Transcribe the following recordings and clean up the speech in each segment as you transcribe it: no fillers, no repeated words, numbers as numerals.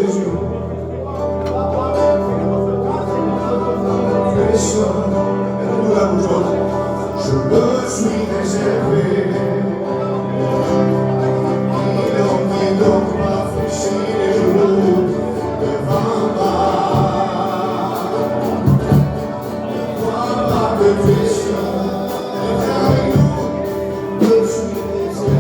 Jésus. Nous la bougeons. Je me suis réservé. Il donc m'a fléchi les genoux devant moi. Voilà que tu es sûr. Je me suis réservé.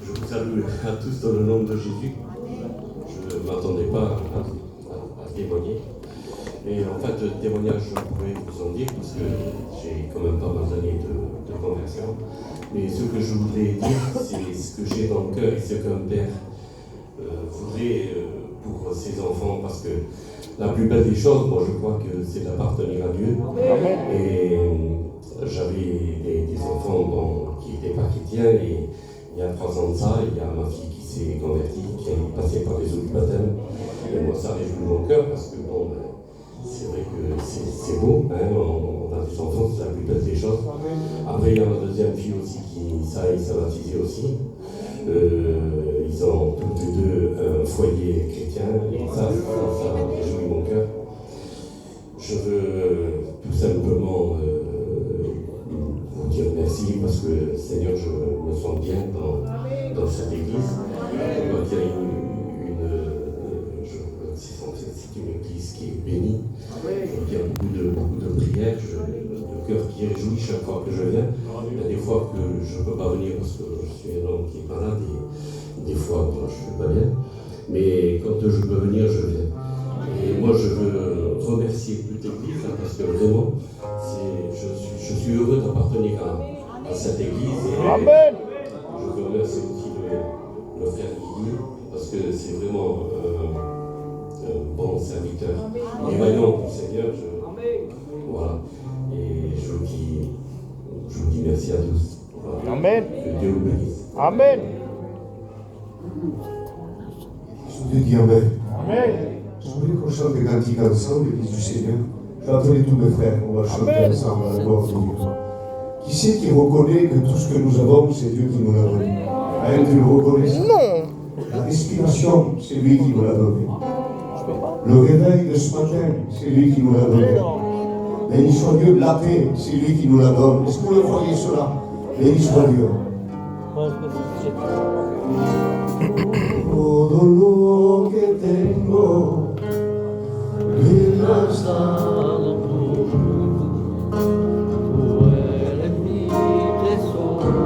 Je vous salue à tous dans le nom de Jésus. Je ne m'attendais pas à témoigner. Et en fait, le témoignage, je pourrais vous en dire, parce que j'ai quand même pas mal d'années de conversion. Mais ce que je voudrais dire, c'est ce que j'ai dans le cœur et ce qu'un père voudrait pour ses enfants, parce que la plus belle des choses, moi je crois que c'est d'appartenir à Dieu. Et j'avais des enfants qui n'étaient pas chrétiens, et il y a 3 ans de ça, il y a ma fille qui s'est convertie, qui est passée par les eaux du baptême. Et moi ça réjouit mon cœur, parce que bon, c'est vrai que c'est beau, hein, on a des enfants, c'est la plus belle des choses. Après, il y a ma deuxième fille aussi ça a été baptisé aussi. Ils ont tous les deux un foyer chrétien, et ça réjouit mon cœur. Je veux tout simplement vous dire merci parce que, Seigneur, je me sens bien dans cette église. Il y a c'est une église qui est bénie. Il y a beaucoup de prières, le cœur qui est réjoui chaque fois que je viens. Il y a des fois que je ne peux pas venir parce que je suis un homme qui est malade et des fois je ne suis pas bien. Mais quand je peux venir, je viens. Et moi, je veux remercier toute l'église parce que vraiment, je suis heureux d'appartenir à cette église. Et Amen. je veux remercier aussi le frère Guigui parce que c'est vraiment un bon serviteur. Il est vaillant pour le Seigneur. Voilà. Et je vous dis merci à tous. Voilà. Amen. Que Dieu vous bénisse. Amen. Je te dis Amen. Amen. Je voulais qu'on chante des cantiques ensemble, l'Église du Seigneur. Je vais appeler tous mes frères, on va chanter Amen. ensemble à la gloire de Dieu. Qui c'est qui reconnaît que tout ce que nous avons, c'est Dieu qui nous l'a donné? Hein, tu le reconnais ça? Non. La respiration, c'est lui qui nous l'a donné. Le réveil de ce matin, c'est lui qui nous l'a donné. Béni soit Dieu, la paix, c'est lui qui nous la donne. Est-ce que vous le voyez cela? Béni soit Dieu. Todo lo que tengo, Él lo has dado tú. Tú eres mi tesoro.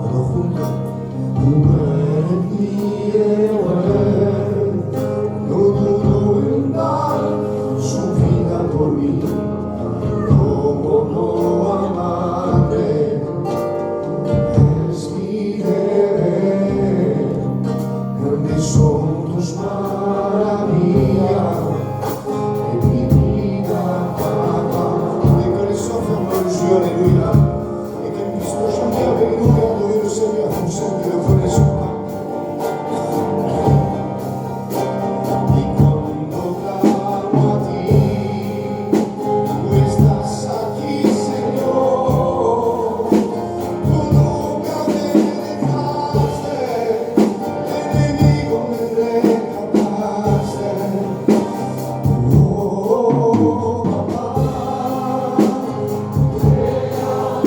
Todos juntos. Tú eres mi héroe, no dudo en dar su vida por mí. ¿Cómo no amarte? Es mi deber. Grandes son tus maravillas en mi vida. Et que les sons ferment le jeu, alléluia. Et qu'elles puissent chanter avec nous et adorer le Seigneur, pour ceux qui ne le connaissent pas. Y cuando clamo a ti, tú estás aquí, Señor. Tú nunca me dejaste, el enemigo me rescataste. Oh, papá, te amo.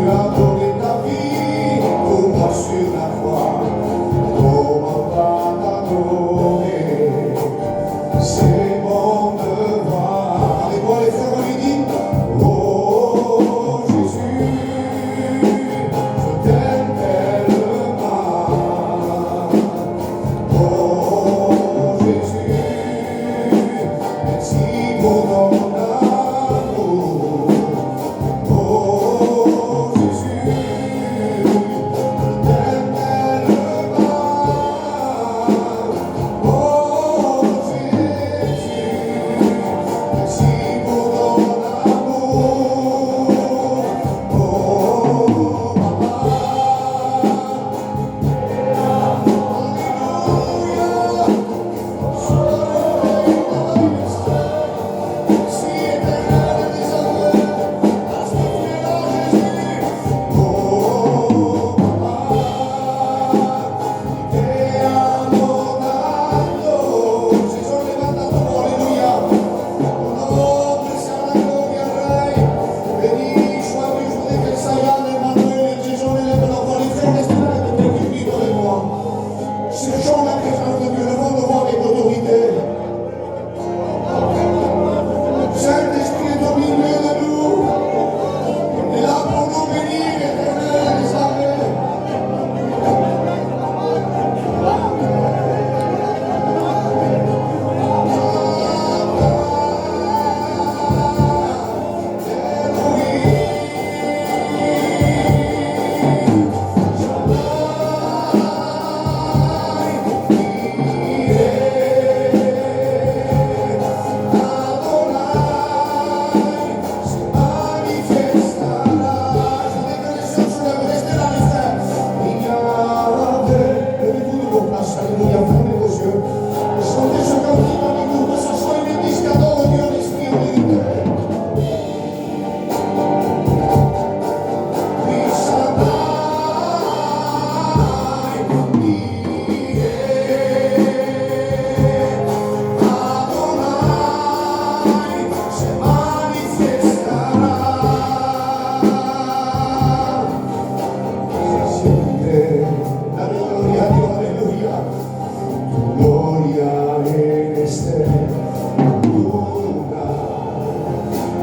as donné ta vie pour moi sur la croix. Comment pas t'adorer? C'est mon devoir. Avec moi les frères, on lui dit, oh Jésus, je t'aime tellement. Oh Jésus, merci pour ton amour. Oh Jésus, je t'aime tellement. Oh Jésus, merci pour ton amour. Oh Papa, si éternel des hommes, parce que tu es là, Jésus. Oh Papa, te amo tanto. Si sono levantato, alleluia. Oh, che sia la gloria al Re. Bénis, sois Dieu, je voudrais que ça y aille, Emmanuel, Jésus, lève-nous pour les frères, restez là avec tes vivre avec moi. Cherchons la présence de Dieu, levons nos voix avec autorité. Saint-Esprit est au milieu de nous. Il est là pour nous bénir, éternel, les armées.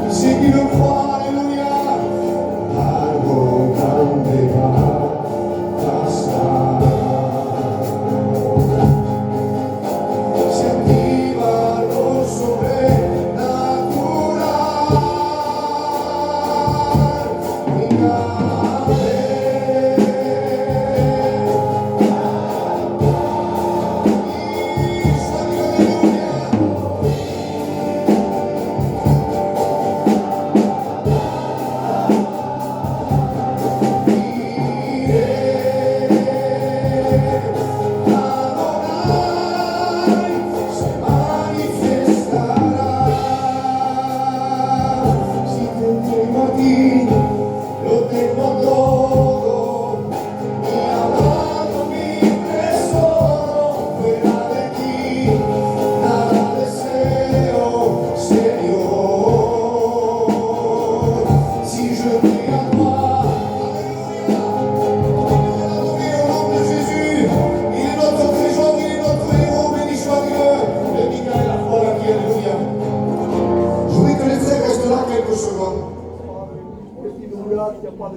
C'est qui le croit, alléluia. Algo grande va pasar. Se activa lo sobrenatural.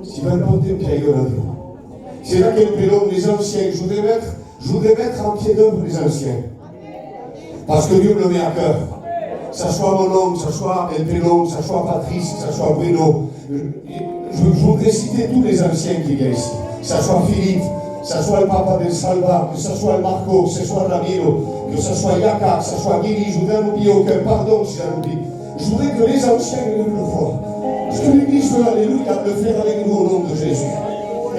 Si va porter un pied c'est là qu'est le pied d'œuvre des anciens. Je voudrais mettre en pied d'œuvre les anciens. Parce que Dieu me le met à cœur. Que ce soit mon homme, que ce soit El Pelon, que ce soit Patrice, que ce soit Bruno. Je voudrais citer tous les anciens qui viennent ici. Que ce soit Philippe, que ce soit le papa de Salva, que ce soit le Marco, que ce soit Ramiro, que ce soit Yaka, que ce soit Guili. Je voudrais n'oublier aucun. Pardon si j'en oublie. Je voudrais que les anciens le voient. Parce que l'Église veut, alléluia, le faire avec nous au nom de Jésus.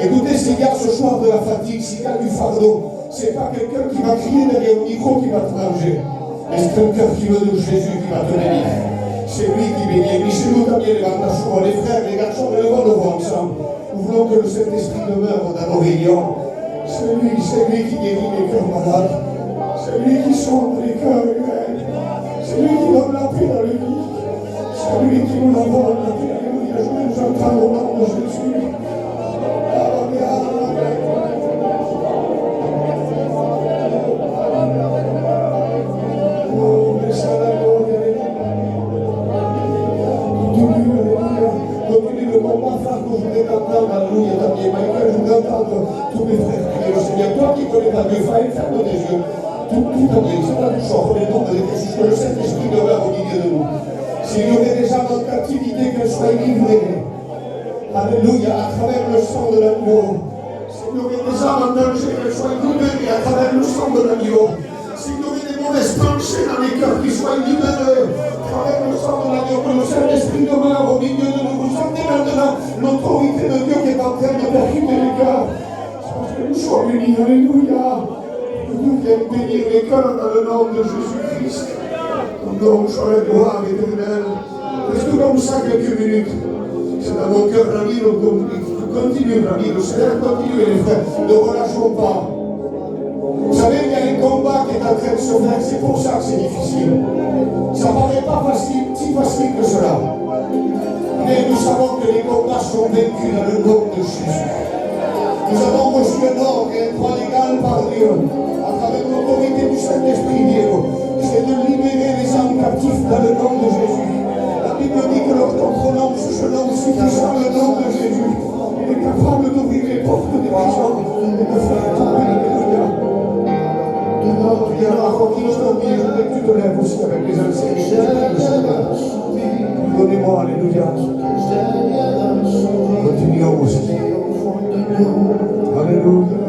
Écoutez, s'il y a ce soir de la fatigue, s'il y a du fardeau, c'est pas quelqu'un qui va crier derrière le micro qui va te ranger. Mais c'est un cœur qui veut de Jésus qui va te bénir. C'est lui qui bénit. Glissez-nous también les bandachos, les frères, les garçons, levons nos voix ensemble. Nous voulons que le Saint-Esprit demeure dans nos réunions. C'est lui qui guérit les cœurs malades. C'est lui qui sonde les cœurs humains. C'est lui qui donne la paix dans les vies. C'est lui qui nous la donne la paix. Alléluia. Je vais nous entendre au nom de Jésus. Alléluia, t'as bien Michael, je voudrais entendre tous mes frères prier le Seigneur. Toi qui connais pas Dieu, ferme tes yeux. Tout en Dieu, c'est pas du chant, les noms de Jésus, que le Saint-Esprit demeure au milieu de nous. S'il y aurait des âmes en captivité, qu'elles soient livrées. Alléluia, à travers le sang de l'agneau. S'il y aurait des âmes en danger, qu'elles soient libérées à travers le sang de l'agneau. S'il y aurait des mauvaises pensées dans les cœurs qui soient libérées à travers le sang de l'agneau, que le Saint-Esprit demeure au milieu de nous. Vous sentez maintenant l'autorité de Dieu qui est en train de percuter les cœurs. C'est parce que nous sommes unis, alléluia. Que Dieu vienne bénir les cœurs dans le nom de Jésus-Christ. Donc, soit la gloire éternelle. Reste comme ça quelques minutes. C'est dans mon cœur, l'ami, continue, l'ami, le Seigneur continue, les frères, ne relâchons pas. Vous savez, il y a un combat qui est en train de se faire, c'est pour ça que c'est difficile. Ça ne paraît pas facile, si facile que cela. Mais nous savons que les combats sont vaincus dans le nom de Jésus. Nous avons reçu un ordre et un droit légal par Dieu, à travers l'autorité du Saint-Esprit, Dieu. C'est de libérer les âmes captives dans le nom de Jésus. La Bible dit que notre nom, ce nom suffisant, le nom de Jésus, il est capable d'ouvrir les portes des prisons et de faire tomber l'Alléluia. Il y a un continue, je voudrais que tu te lèves aussi avec les anciens. Donnez-moi, Alléluia. Continuons aussi. Alléluia.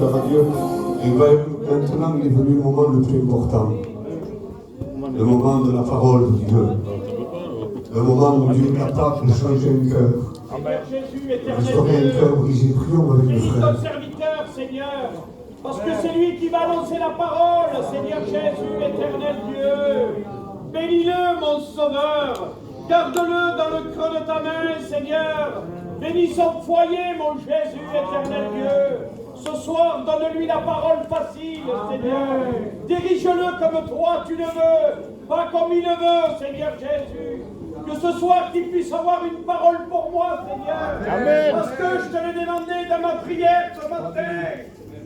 gloire à Dieu. Et maintenant, il est venu le moment le plus important. Le moment de la parole de Dieu. Le moment où Dieu est capable de changer un cœur. Jésus, éternel Restaurer un cœur brisé. Prions avec le bénis frère. ton serviteur, Seigneur, parce que c'est lui qui va annoncer la parole, Seigneur Jésus, éternel Dieu. Bénis-le, mon Sauveur, garde-le dans le creux de ta main, Seigneur. Bénis son foyer, mon Jésus, éternel Dieu. Ce soir, donne-lui la parole facile, Seigneur. Dirige-le comme toi tu le veux, pas comme il le veut, Seigneur Jésus. Que ce soir, qu'il puisse avoir une parole pour moi, Seigneur. Amen. Parce que je te l'ai demandé dans ma prière ce matin.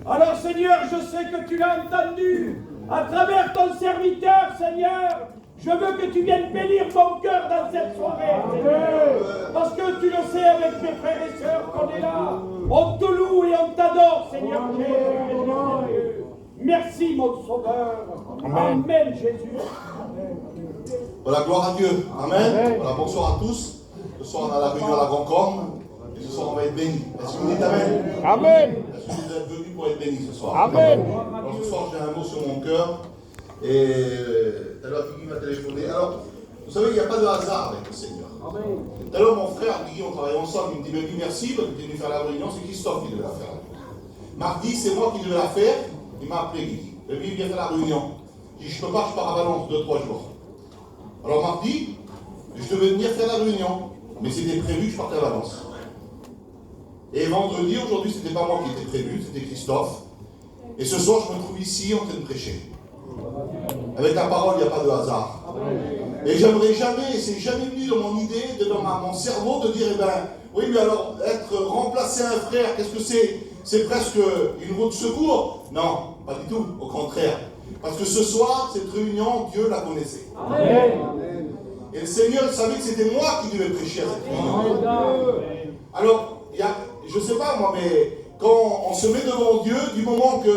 Alors, Seigneur, je sais que tu l'as entendu. À travers ton serviteur, Seigneur, je veux que tu viennes bénir mon cœur dans cette soirée, Seigneur. Parce que tu le sais, avec mes frères et sœurs qu'on est là. On te loue et on t'adore, Seigneur Jésus, éternel Dieu. Merci, mon Sauveur. Amen, Jésus. Voilà, gloire à Dieu. Amen. Voilà, bonsoir à tous. Ce soir, on a la réunion à la Grande Corne. Et ce soir, on va être bénis. Est-ce que vous dites Amen? Amen. Est-ce que vous êtes venus pour être bénis ce soir? Amen. Alors, ce soir, j'ai un mot sur mon cœur. Et tout à l'heure, Guigui m'a téléphoné. Alors, vous savez, il n'y a pas de hasard avec le Seigneur. Tout à l'heure, mon frère Guigui, on travaille ensemble. Il me dit, Baby, merci, parce que tu es venu faire la réunion. C'est Christophe qui devait la faire. Mardi, c'est moi qui devais la faire. Il m'a appelé, Guigui. Baby, viens faire la réunion. Je dis, je peux pas, je pars à Valence 2-3 jours. Alors mardi, je devais venir faire la réunion, mais c'était prévu que je partais à Valence. Et vendredi, aujourd'hui, c'était pas moi qui était prévu, c'était Christophe. Et ce soir, je me trouve ici en train de prêcher. Avec la parole, il n'y a pas de hasard. Et j'aimerais jamais, et c'est jamais venu dans mon idée, dans mon cerveau, de dire, eh ben, oui, mais alors, être remplacé un frère, qu'est-ce que c'est? C'est presque une roue de secours? Non, pas du tout, au contraire. Parce que ce soir, cette réunion, Dieu la connaissait. Amen. Et le Seigneur savait que c'était moi qui devais prêcher à cette réunion. Alors, je ne sais pas moi, mais quand on se met devant Dieu, du moment que...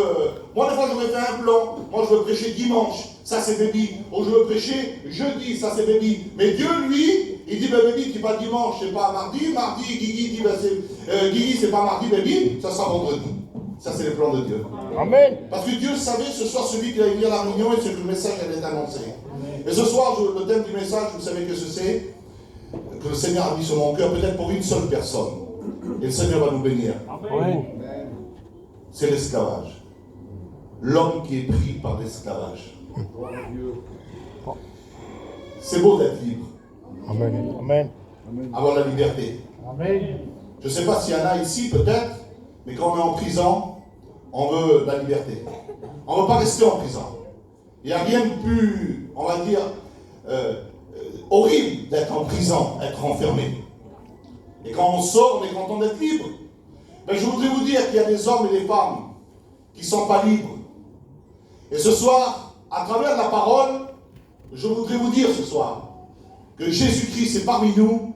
Moi, des fois, j'aurais fait un plan. Moi, je veux prêcher dimanche. Ça, c'est Baby. Ou je veux prêcher jeudi. Ça, c'est Baby. Mais Dieu, lui, il dit, ben, Baby, tu pas dimanche, c'est pas mardi. Mardi, Guigui dit, ben, Guigui, c'est pas mardi, Baby. Ça sera vendredi. Ça, c'est le plan de Dieu. Amen. Parce que Dieu savait ce soir celui qui allait venir à la réunion et ce que le message allait être annoncé. Et ce soir, le thème du message, vous savez que c'est que le Seigneur a mis sur mon cœur, peut-être pour une seule personne. Et le Seigneur va nous bénir. Amen. C'est l'esclavage. L'homme qui est pris par l'esclavage. C'est beau d'être libre. Amen. Amen. Avoir la liberté. Amen. Je ne sais pas s'il y en a ici, peut-être, mais quand on est en prison, on veut la liberté. On ne veut pas rester en prison. Il n'y a rien de plus, on va dire, horrible d'être en prison, être enfermé. Et quand on sort, on est content d'être libre. Mais je voudrais vous dire qu'il y a des hommes et des femmes qui ne sont pas libres. Et ce soir, à travers la parole, je voudrais vous dire ce soir que Jésus-Christ est parmi nous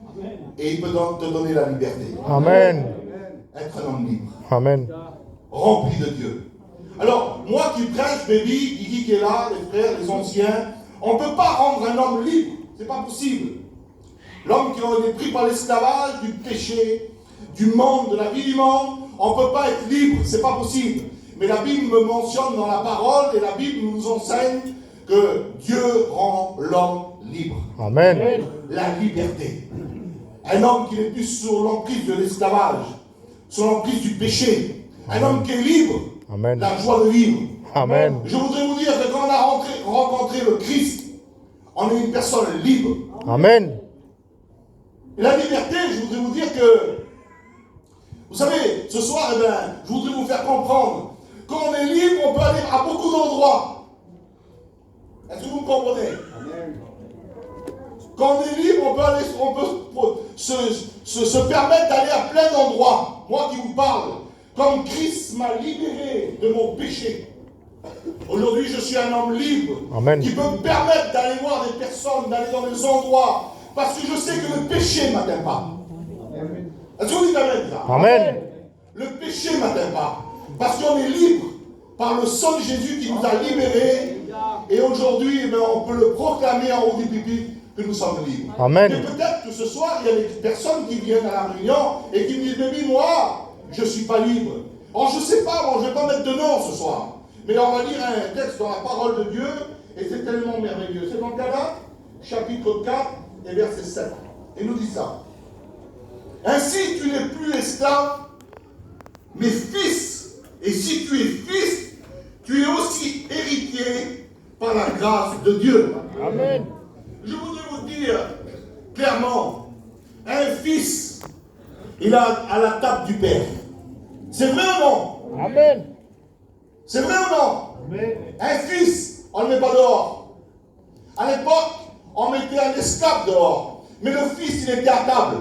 et il peut te donner la liberté. Amen. Être un homme libre, Amen. rempli de Dieu. Alors, moi qui prêche, Baby, Guigui qui est là, les frères, les anciens, on ne peut pas rendre un homme libre. C'est pas possible. L'homme qui a été pris par l'esclavage, du péché, du monde, de la vie du monde, on ne peut pas être libre. C'est pas possible. Mais la Bible me mentionne dans la parole et la Bible nous enseigne que Dieu rend l'homme libre. Amen. La liberté. Un homme qui n'est plus sous l'emprise de l'esclavage, sous l'emprise du péché. Un homme qui est libre. Amen. La joie de vivre. Amen. Je voudrais vous dire que quand on a rencontré le Christ, on est une personne libre. Amen. Et la liberté, je voudrais vous dire que, vous savez, ce soir, eh ben, je voudrais vous faire comprendre, quand on est libre, on peut aller à beaucoup d'endroits. Est-ce que vous me comprenez? Quand on est libre, on peut se permettre d'aller à plein d'endroits. Moi qui vous parle, comme Christ m'a libéré de mon péché. Aujourd'hui, je suis un homme libre. Amen. Qui peut me permettre d'aller voir des personnes, d'aller dans des endroits, parce que je sais que le péché ne m'atteint pas. Est-ce que vous dites Amen, ça? Amen. Le péché ne m'atteint pas. Parce qu'on est libre par le sang de Jésus qui nous a libérés. Et aujourd'hui, eh bien, on peut le proclamer en haut du pupitre que nous sommes libres. Amen. Mais peut-être que ce soir, il y a des personnes qui viennent à la réunion et qui me disent, Baby, moi, je ne suis pas libre. Alors je ne sais pas, moi je ne vais pas mettre de nom ce soir. Mais on va lire un texte dans la parole de Dieu, et c'est tellement merveilleux. C'est dans Galates, chapitre 4 et verset 7. Et nous dit ça. Ainsi tu n'es plus esclave, mais fils. Et si tu es fils, tu es aussi héritier par la grâce de Dieu. Amen. Je voudrais vous dire clairement, un fils, il a à la table du Père. C'est vrai ou non? Amen. C'est vrai ou non? Un fils, on ne le met pas dehors. À l'époque, on mettait un esclave dehors. Mais le fils, il était à table.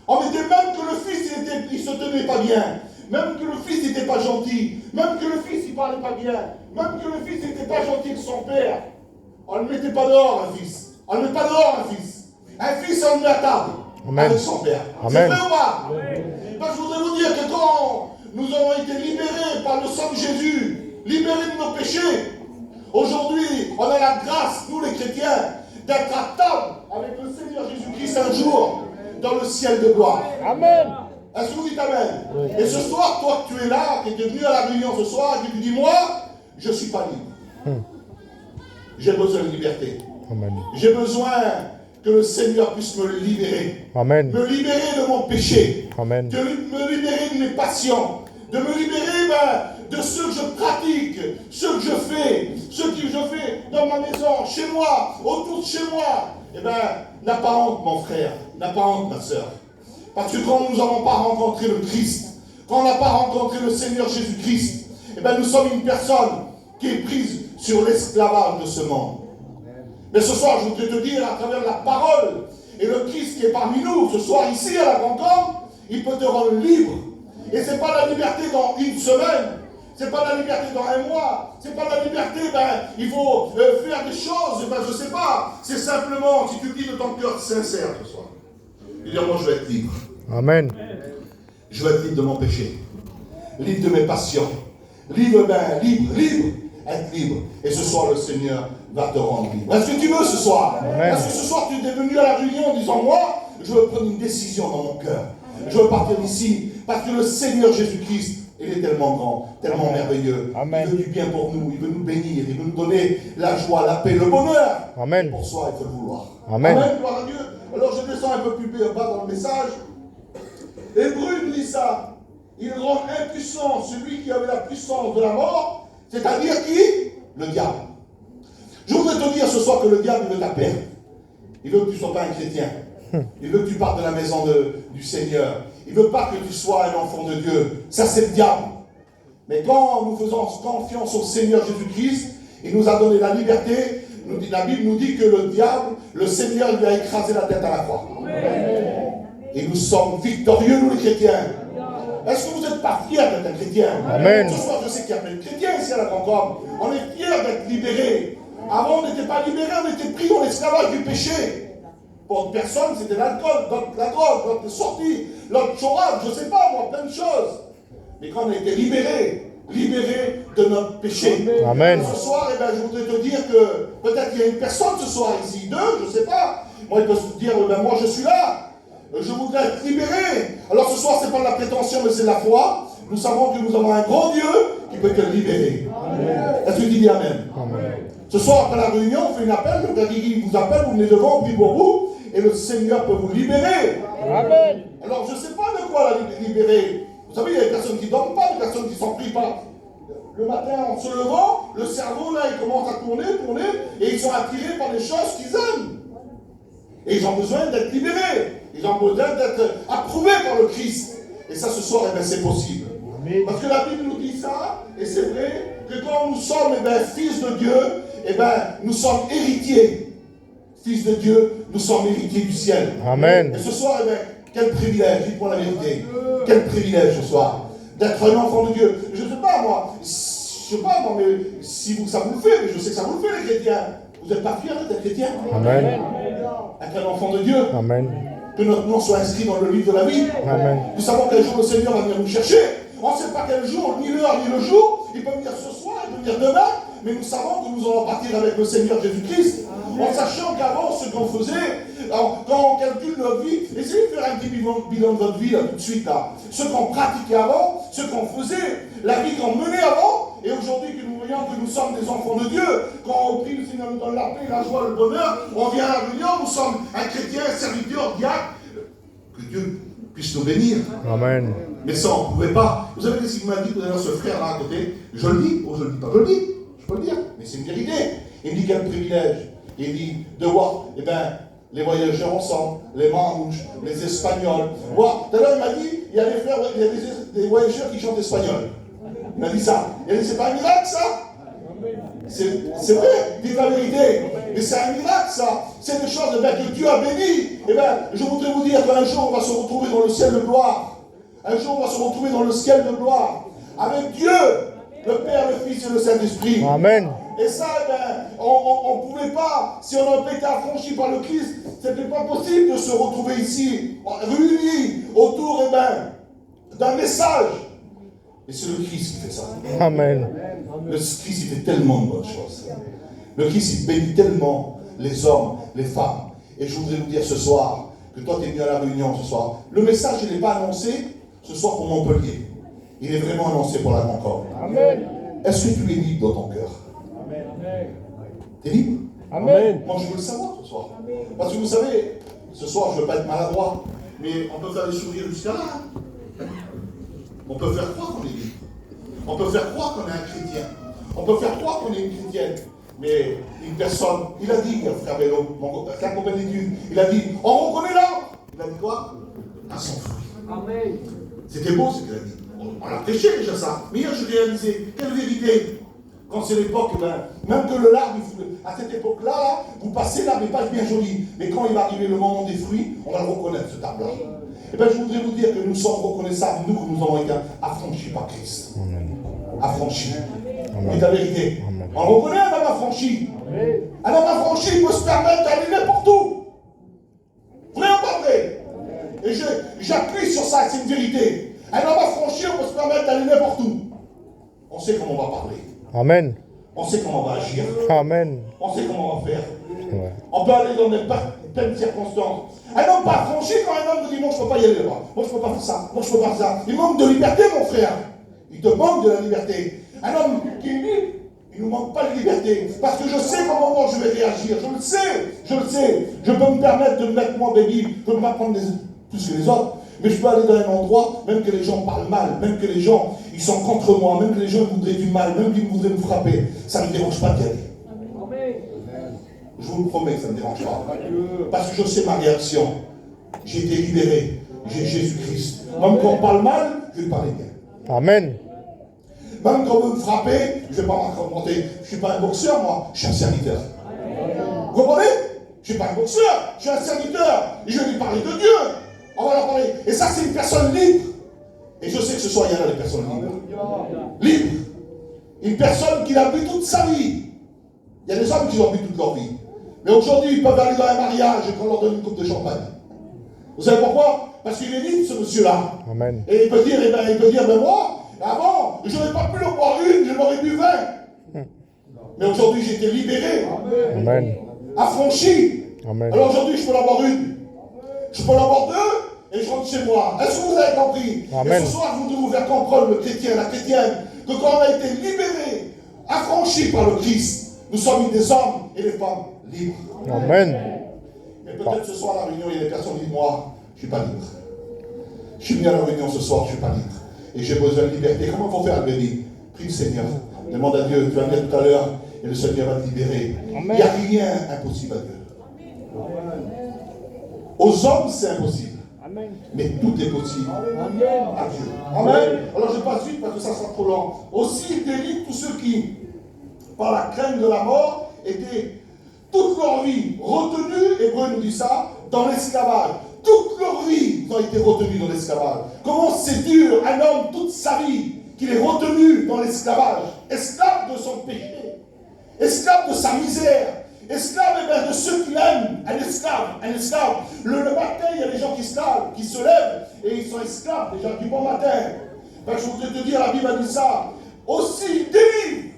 On mettait même que le fils, il se tenait pas bien. Même que le fils n'était pas gentil. Même que le fils, il parlait pas bien. Même que le fils n'était pas gentil avec son père. On ne le mettait pas dehors, un fils. On ne met pas dehors, un fils. Un fils, on le met à table. Amen. Avec son père. Amen. C'est vrai ou pas? Donc, je voudrais vous dire que quand nous avons été libérés par le sang de Jésus, libérés de nos péchés, aujourd'hui, on a la grâce, nous les chrétiens, d'être à table avec le Seigneur Jésus-Christ un jour dans le ciel de gloire. Amen. Est-ce que vous dites Amen? Et ce soir, toi que tu es là, qui es venu à la réunion ce soir, et que tu dis, moi, je ne suis pas libre. J'ai besoin de liberté. Amen. J'ai besoin que le Seigneur puisse me libérer. Amen. Me libérer de mon péché. Amen. De me libérer de mes passions. De me libérer de ce que je pratique, ce que je fais, ce que je fais dans ma maison, chez moi, autour de chez moi. Eh bien, n'a pas honte, mon frère. N'a pas honte, ma soeur. Parce que quand nous n'avons pas rencontré le Christ, quand on n'a pas rencontré le Seigneur Jésus-Christ, eh bien, nous sommes une personne qui est prise sur l'esclavage de ce monde. Mais ce soir, je voudrais te dire, à travers la parole et le Christ qui est parmi nous, ce soir ici à la Concorde, il peut te rendre libre. Et ce n'est pas la liberté dans une semaine, ce n'est pas la liberté dans un mois, ce n'est pas la liberté, il faut faire des choses, je ne sais pas. C'est simplement, si tu le dis de ton cœur sincère ce soir, dire moi je vais être libre. Amen. Je vais être libre de mon péché, libre de mes passions, libre, être libre. Et ce soir, le Seigneur va te rendre libre. Est-ce que tu veux ce soir? Amen. Est-ce que ce soir, tu es venu à la réunion en disant, moi, je veux prendre une décision dans mon cœur. Je veux partir d'ici parce que le Seigneur Jésus-Christ, il est tellement grand, tellement merveilleux. Amen. Il veut du bien pour nous, il veut nous bénir, il veut nous donner la joie, la paix, le bonheur. Amen. Et pour soi, il faut le vouloir. Amen. Gloire à Dieu. Alors je descends un peu plus bas dans le message. Hébreu nous dit ça. Il rend impuissant celui qui avait la puissance de la mort, c'est-à-dire qui? Le diable. Je voudrais te dire ce soir que le diable veut ta perte. Il veut que tu ne sois pas un chrétien. Il veut que tu partes de la maison du Seigneur. Il ne veut pas que tu sois un enfant de Dieu. Ça, c'est le diable. Mais quand nous faisons confiance au Seigneur Jésus-Christ, il nous a donné la liberté. La Bible nous dit que le diable, le Seigneur lui a écrasé la tête à la croix. Et nous sommes victorieux, nous les chrétiens. Est-ce que vous n'êtes pas fiers d'être un chrétien? Amen. Ce soir, je sais qu'il y a plein de chrétiens ici à la Concorde. On est fiers d'être libérés. Avant, on n'était pas libérés, on était pris dans l'esclavage du péché. Pour une personne, c'était l'alcool, d'autres la drogue, d'autres les sorties, l'autre chômage, je ne sais pas, moi, plein de choses. Mais quand on a été libérés de notre péché. Amen. Ce soir, eh ben, je voudrais te dire que peut-être qu'il y a une personne ce soir ici, deux, je ne sais pas. Moi, il peut se dire, ben, moi, je suis là. Je voudrais être libéré. Alors ce soir, ce n'est pas de la prétention, mais c'est de la foi. Nous savons que nous avons un grand Dieu qui peut te libérer. Est-ce que tu dis Amen? Amen. Ce soir, après la réunion, on fait un appel. Le Guerrier vous appelle, vous venez devant, on prie pour vous. Et le Seigneur peut vous libérer. Amen. Alors je ne sais pas de quoi la libérer. Vous savez, il y a des personnes qui ne dorment pas, des personnes qui ne s'en prient pas. Le matin, en se levant, le cerveau, là, il commence à tourner, et ils sont attirés par les choses qu'ils aiment. Et ils ont besoin d'être libérés. Ils ont besoin d'être approuvés par le Christ. Et ça, ce soir, eh bien, c'est possible. Amen. Parce que la Bible nous dit ça, et c'est vrai, que quand nous sommes eh bien, fils de Dieu, eh bien, nous sommes héritiers. Fils de Dieu, nous sommes héritiers du ciel. Amen. Et ce soir, eh bien, quel privilège, dites-moi la vérité. Quel privilège ce soir, d'être un enfant de Dieu. Je ne sais pas, moi, mais si vous, ça vous le fait, mais je sais que ça vous le fait, les chrétiens. Vous n'êtes pas fiers d'être chrétien? Amen. Être un enfant de Dieu. Amen. Que notre nom soit inscrit dans le livre de la vie. Amen. Nous savons quel jour le Seigneur va venir nous chercher. On ne sait pas quel jour, ni l'heure, ni le jour. Il peut venir ce soir, il peut venir demain. Mais nous savons que nous allons partir avec le Seigneur Jésus-Christ. En sachant qu'avant, ce qu'on faisait, quand on calcule notre vie, essayez de faire un petit bilan de votre vie là, tout de suite là. Ce qu'on pratiquait avant, ce qu'on faisait, la vie qu'on menait avant, et aujourd'hui que nous voyons que nous sommes des enfants de Dieu, quand on prie le Seigneur nous donne la paix, la joie, le bonheur, on vient à la réunion, nous sommes un chrétien, un serviteur, diacre, que Dieu puisse nous bénir. Amen. Mais ça, on ne pouvait pas. Vous savez ce qu'il m'a dit tout à l'heure, ce frère là à côté? Je le dis, ou je le dis pas, je le dis, je peux le dire, mais c'est une vérité. Il me dit quel privilège. Il dit de voir, eh bien, les voyageurs ensemble, les Manches, les Espagnols. Voir, tout à l'heure il m'a dit, il y a des frères, il y a des voyageurs qui chantent espagnol. Il m'a dit ça. Il a dit, c'est pas un miracle ça? C'est vrai, dites la vérité. Mais c'est un miracle ça. C'est des choses que Dieu a bénies. Eh bien, je voudrais vous dire qu'un jour on va se retrouver dans le ciel de gloire. Un jour on va se retrouver dans le ciel de gloire. Avec Dieu, le Père, le Fils et le Saint-Esprit. Amen. Et ça, eh ben, on ne pouvait pas, si on n'a pas été affranchi par le Christ, ce n'était pas possible de se retrouver ici, réunis autour eh ben, d'un message. Et c'est le Christ qui fait ça. Amen. Le Christ, il fait tellement de bonnes choses. Le Christ, il bénit tellement les hommes, les femmes. Et je voudrais vous dire ce soir, que toi, tu es venu à la réunion ce soir. Le message, il n'est pas annoncé ce soir pour Montpellier. Il est vraiment annoncé pour la Concorde. Amen. Est-ce que tu es libre dans ton cœur? Tu es libre? Amen. Moi, je veux le savoir ce soir. Parce que vous savez, ce soir, je ne veux pas être maladroit, mais on peut faire des sourires jusqu'à là. On peut faire croire qu'on est libre. On peut faire croire qu'on est un chrétien. On peut faire croire qu'on est une chrétienne. Mais une personne, il a dit, frère Bello, la compagnie d'études, il a dit, on reconnaît là. Il a dit quoi? À son fruit. Amen. C'était beau ce qu'il a dit. On l'a prêché déjà ça. Mais hier, je réalisais, quelle vérité. Quand c'est l'époque, ben, même que le lard, à cette époque-là, là, vous passez l'arbre n'est pas bien joli. Mais quand il va arriver le moment des fruits, on va le reconnaître, ce arbre-là. Et bien, je voudrais vous dire que nous sommes reconnaissables, nous, que nous avons été affranchis par Christ. Affranchis. C'est la vérité. Amen. On reconnaît un homme affranchi. Amen. Un homme affranchi peut se permettre d'aller n'importe où. Vrai ou pas vrai? Et j'appuie sur ça, c'est une vérité. Un homme affranchi, on peut se permettre d'aller n'importe où. On sait comment on va parler. Amen. On sait comment on va agir. Amen. On sait comment on va faire. Ouais. On peut aller dans plein de circonstances. Un homme pas affranchi, quand un homme me dit, moi je ne peux pas y aller là-bas. Moi je ne peux pas faire ça. Moi je ne peux pas faire ça. Il manque de liberté, mon frère. Il te manque de la liberté. Un homme qui est libre, il ne nous manque pas de liberté. Parce que je sais comment moi je vais réagir. Je le sais. Je le sais. Je peux me permettre de me mettre moi, baby. Je ne peux pas prendre plus que les autres. Mais je peux aller dans un endroit, même que les gens parlent mal, même que les gens, ils sont contre moi, même que les gens voudraient du mal, même qu'ils voudraient me frapper. Ça ne me dérange pas d'y aller. Je vous le promets que ça ne me dérange pas. Parce que je sais ma réaction. J'ai été libéré. J'ai Jésus-Christ. Même quand on parle mal, je vais parler bien. Amen. Même quand on veut me frapper, je ne vais pas m'accommoder. Je ne suis pas un boxeur, moi. Je suis un serviteur. Vous comprenez? Je ne suis pas un boxeur. Je suis un serviteur. Et je vais lui parler de Dieu. On va leur parler. Et ça, c'est une personne libre. Et je sais que ce soir, il y en a des personnes libres. Libres. Une personne qui l'a bu toute sa vie. Il y a des hommes qui l'ont bu toute leur vie. Mais aujourd'hui, ils peuvent aller dans un mariage et qu'on leur donne une coupe de champagne. Vous savez pourquoi? Parce qu'il est libre, ce monsieur-là. Amen. Et il peut dire, ben moi, avant, je n'aurais pas pu le boire une, je l'aurais bu 20. Mais aujourd'hui, j'ai été libéré. Amen. Affranchi. Amen. Alors aujourd'hui, je peux l'avoir une. Je peux l'avoir deux et je rentre chez moi. Est-ce que vous avez compris? Amen. Et ce soir, je voudrais vous faire comprendre, le chrétien, la chrétienne, que quand on a été libéré, affranchi par le Christ, nous sommes des hommes et des femmes libres. Amen. Mais peut-être ce soir à la réunion, il y a des personnes qui disent, moi, je ne suis pas libre. Je suis venu à la réunion ce soir, je ne suis pas libre. Et j'ai besoin de liberté. Comment il faut faire, Béni? Prie le Seigneur. Demande à Dieu, tu vas venir tout à l'heure, et le Seigneur va te libérer. Il n'y a rien impossible à Dieu. Aux hommes, c'est impossible. Amen. Mais tout est possible. Amen. À Dieu. Amen. Alors je passe vite parce que ça sera trop long. Aussi, il délivre tous ceux qui, par la crainte de la mort, étaient toute leur vie retenus, Hébreu nous dit ça, dans l'esclavage. Toute leur vie, ils ont été retenus dans l'esclavage. Comment c'est dur, un homme, toute sa vie, qu'il est retenu dans l'esclavage, esclave de son péché, esclave de sa misère, esclave de ceux qui l'aiment, un esclave. Le matin, il y a des gens qui se lèvent et ils sont esclaves déjà du bon matin. Ben, je voudrais te dire, la Bible a dit ça. Aussi, délivre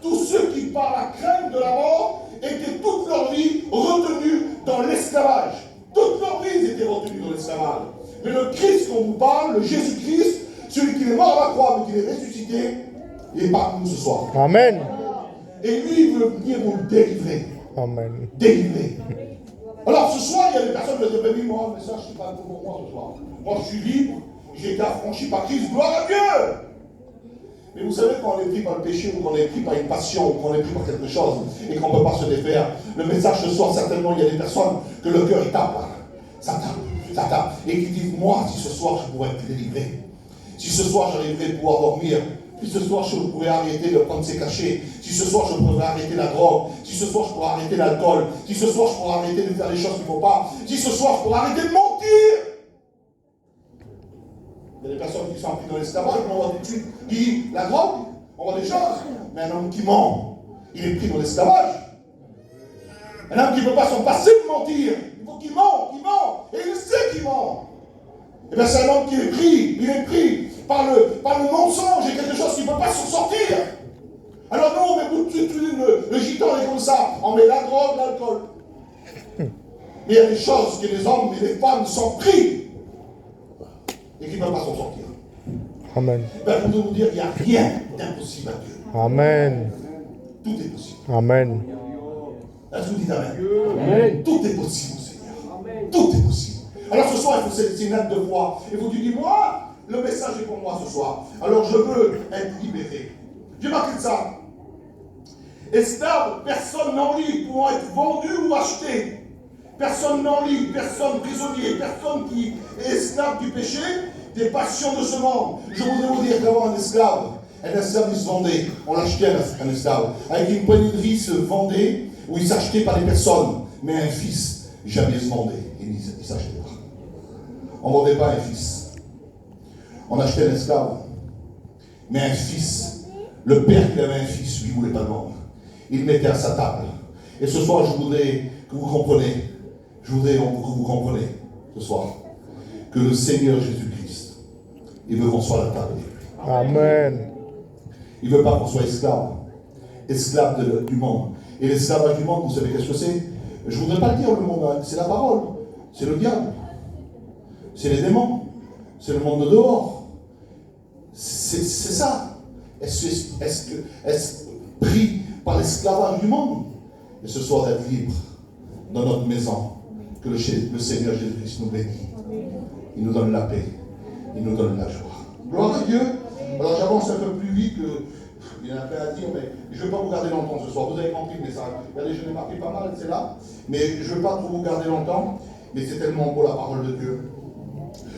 tous ceux qui, par la crainte de la mort, étaient toute leur vie retenus dans l'esclavage. été retenu dans l'esclavage. Mais le Christ qu'on vous parle, le Jésus-Christ, celui qui est mort à la croix, mais qui est ressuscité, il est parmi nous ce soir. Amen. Et lui, il veut venir vous délivrer. Amen. Délivrer. Alors ce soir, il y a des personnes qui disent, mais moi, mais ça, je ne sais pas pour moi ce soir. Moi, je suis libre, j'ai été affranchi par Christ, gloire à Dieu. Mais vous savez, quand on est pris par le péché, ou qu'on est pris par une passion, ou qu'on est pris par quelque chose, et qu'on ne peut pas se défaire, le message ce soir, certainement, il y a des personnes que le cœur, il tape. Ça tape. Et qui disent, moi, si ce soir, je pourrais être délivré. Si ce soir, j'arriverais à pouvoir dormir. Si ce soir, je pourrais arrêter de prendre ses cachets. Si ce soir, je pourrais arrêter la drogue. Si ce soir, je pourrais arrêter l'alcool. Si ce soir, je pourrais arrêter de faire les choses qu'il ne faut pas. Si ce soir, je pourrais arrêter de mentir. Il y a des personnes qui sont prises dans l'esclavage, on voit tout de suite qui la drogue, on voit des choses. Mais un homme qui ment, il est pris dans l'esclavage. Un homme qui ne peut pas s'en passer de mentir. Il faut qu'il ment. Et il sait qu'il ment. Et bien c'est un homme qui est pris, il est pris par le mensonge et quelque chose qui ne peut pas s'en sortir. Alors non, mais tout de suite, le gitan est comme ça, on met la drogue, l'alcool. Mais il y a des choses que les hommes et les femmes sont pris et qui ne peuvent pas s'en sortir. Amen. Ben, pour vous dire, il n'y a rien d'impossible à Dieu. Amen. Tout est possible. Amen. Est-ce que vous dites Amen? Tout est possible, Seigneur. Tout est possible. Alors ce soir, il faut c'est une acte de foi. Et vous dites, moi, le message est pour moi ce soir. Alors je veux être libéré. J'ai marqué ça. Esclave, personne n'en lit pouvant être vendu ou acheté. Personne n'en lit, personne prisonnier, personne qui est esclave du péché, des passions de ce monde. Je voudrais vous dire qu'avant un esclave il se vendait. On l'achetait un esclave. Avec une poignée de vie, il se vendait, ou il s'achetait par les personnes. Mais un fils, jamais il se vendait. Il ne s'achetait pas. On ne vendait pas un fils. On achetait un esclave. Mais un fils, le père qui avait un fils, lui, ne voulait pas le vendre. Il le mettait à sa table. Et ce soir, je voudrais que vous compreniez, que vous compreniez ce soir, que le Seigneur Jésus-Christ, il veut qu'on soit à la table. Amen. Il ne veut pas qu'on soit esclave du monde. Et l'esclavage du monde, vous savez qu'est-ce que c'est? Je ne voudrais pas le dire le monde, c'est la parole, c'est le diable, c'est les démons, c'est le monde de dehors. C'est ça. Est-ce pris par l'esclavage du monde? Et ce soir d'être libre dans notre maison, que le Seigneur Jésus-Christ nous bénit. Il nous donne la paix, il nous donne la joie. Gloire à Dieu. Alors j'avance un peu plus vite, il y en a plein à dire, mais je ne vais pas vous garder longtemps ce soir. Vous avez compris le message. Regardez, je l'ai marqué pas mal, c'est là. Mais je ne vais pas trop vous garder longtemps, mais c'est tellement beau la parole de Dieu.